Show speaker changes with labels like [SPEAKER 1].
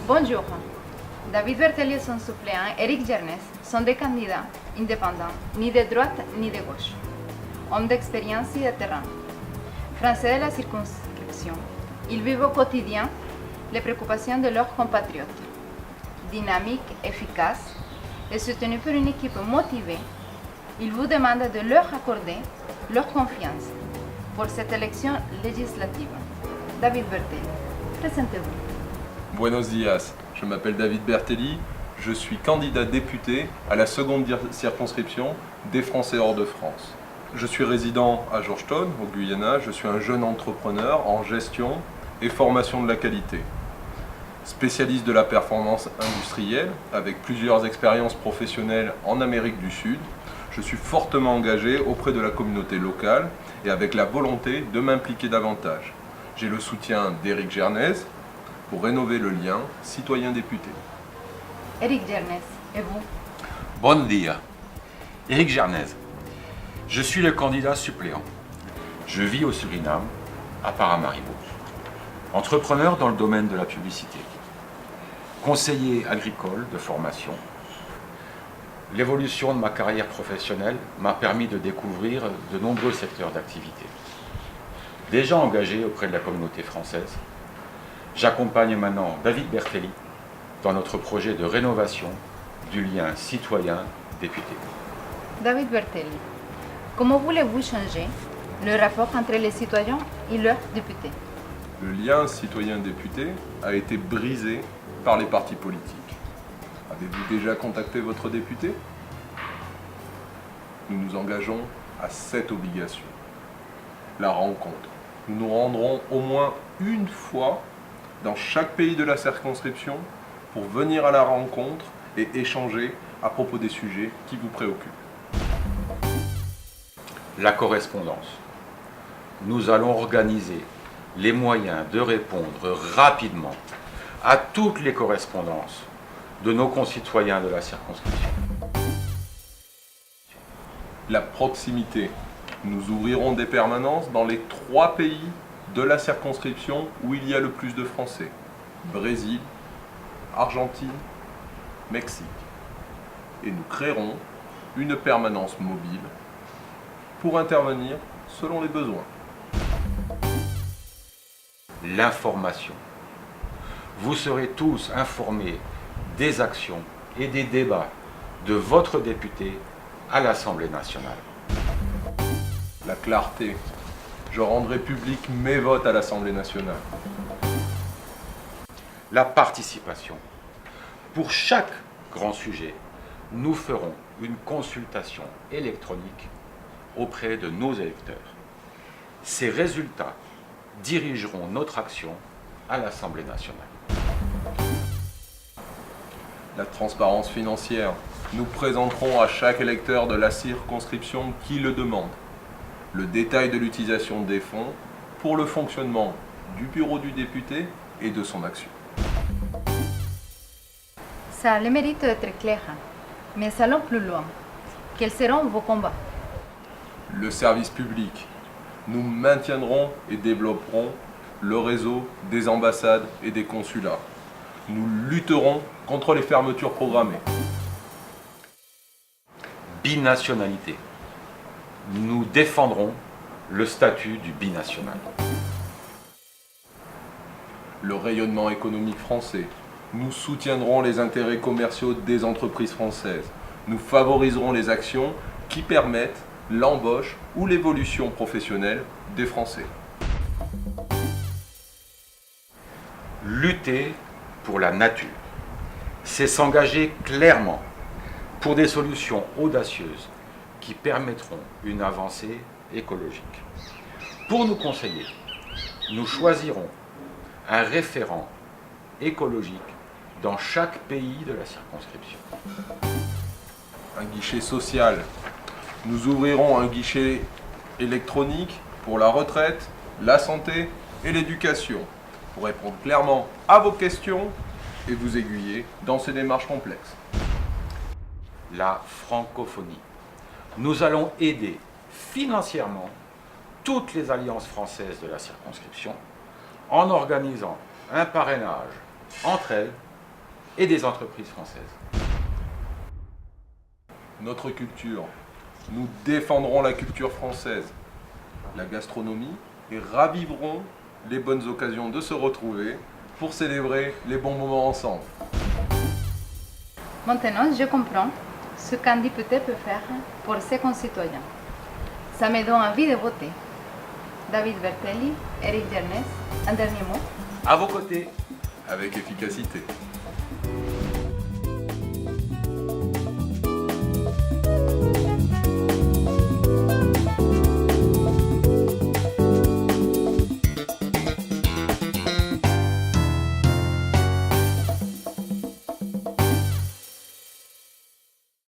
[SPEAKER 1] Bonjour. David Bertelli et son suppléant Éric Gernès sont des candidats indépendants, ni de droite ni de gauche. Hommes d'expérience et de terrain. Français de la circonscription, ils vivent au quotidien les préoccupations de leurs compatriotes. Dynamiques, efficaces et soutenus par une équipe motivée, ils vous demandent de leur accorder leur confiance pour cette élection législative. David Bertelli, présentez-vous.
[SPEAKER 2] Buenos días, je m'appelle David Bertelli, je suis candidat député à la seconde circonscription des Français hors de France. Je suis résident à Georgetown, au Guyana, je suis un jeune entrepreneur en gestion et formation de la qualité. Spécialiste de la performance industrielle, avec plusieurs expériences professionnelles en Amérique du Sud, je suis fortement engagé auprès de la communauté locale et avec la volonté de m'impliquer davantage. J'ai le soutien d'Éric Gernès pour rénover le lien citoyen-député.
[SPEAKER 1] Éric Gernès, et vous?
[SPEAKER 3] Bon dia. Éric Gernès. Je suis le candidat suppléant. Je vis au Suriname, à Paramaribo. Entrepreneur dans le domaine de la publicité. Conseiller agricole de formation. L'évolution de ma carrière professionnelle m'a permis de découvrir de nombreux secteurs d'activité. Déjà engagé auprès de la communauté française, j'accompagne maintenant David Bertelli dans notre projet de rénovation du lien citoyen-député.
[SPEAKER 1] David Bertelli, comment voulez-vous changer le rapport entre les citoyens et leurs députés?
[SPEAKER 2] Le lien citoyen-député a été brisé par les partis politiques. Avez-vous déjà contacté votre député? Nous nous engageons à cette obligation. La rencontre. Nous nous rendrons au moins une fois dans chaque pays de la circonscription pour venir à la rencontre et échanger à propos des sujets qui vous préoccupent.
[SPEAKER 3] La correspondance. Nous allons organiser les moyens de répondre rapidement à toutes les correspondances de nos concitoyens de la circonscription.
[SPEAKER 2] La proximité. Nous ouvrirons des permanences dans les 3 pays de la circonscription où il y a le plus de Français. Brésil, Argentine, Mexique. Et nous créerons une permanence mobile pour intervenir selon les besoins.
[SPEAKER 3] L'information. Vous serez tous informés des actions et des débats de votre député à l'Assemblée nationale.
[SPEAKER 2] La clarté. Je rendrai public mes votes à l'Assemblée nationale.
[SPEAKER 3] La participation. Pour chaque grand sujet, nous ferons une consultation électronique auprès de nos électeurs. Ces résultats dirigeront notre action à l'Assemblée nationale.
[SPEAKER 2] La transparence financière. Nous présenterons à chaque électeur de la circonscription qui le demande le détail de l'utilisation des fonds pour le fonctionnement du bureau du député et de son action.
[SPEAKER 1] Ça a le mérite d'être clair, mais allons plus loin. Quels seront vos combats?
[SPEAKER 2] Le service public. Nous maintiendrons et développerons le réseau des ambassades et des consulats. Nous lutterons contre les fermetures programmées.
[SPEAKER 3] Binationalité. Nous défendrons le statut du binational.
[SPEAKER 2] Le rayonnement économique français. Nous soutiendrons les intérêts commerciaux des entreprises françaises. Nous favoriserons les actions qui permettent l'embauche ou l'évolution professionnelle des Français.
[SPEAKER 3] Lutter pour la nature, c'est s'engager clairement pour des solutions audacieuses qui permettront une avancée écologique. Pour nous conseiller, nous choisirons un référent écologique dans chaque pays de la circonscription.
[SPEAKER 2] Un guichet social. Nous ouvrirons un guichet électronique pour la retraite, la santé et l'éducation, pour répondre clairement à vos questions et vous aiguiller dans ces démarches complexes.
[SPEAKER 3] La francophonie. Nous allons aider financièrement toutes les alliances françaises de la circonscription en organisant un parrainage entre elles et des entreprises françaises.
[SPEAKER 2] Notre culture. Nous défendrons la culture française, la gastronomie et raviverons les bonnes occasions de se retrouver pour célébrer les bons moments ensemble.
[SPEAKER 1] Maintenant, je comprends ce qu'un député peut faire pour ses concitoyens. Ça me donne envie de voter. David Bertelli, Éric Gernès, un dernier mot?
[SPEAKER 3] À vos côtés.
[SPEAKER 2] Avec efficacité.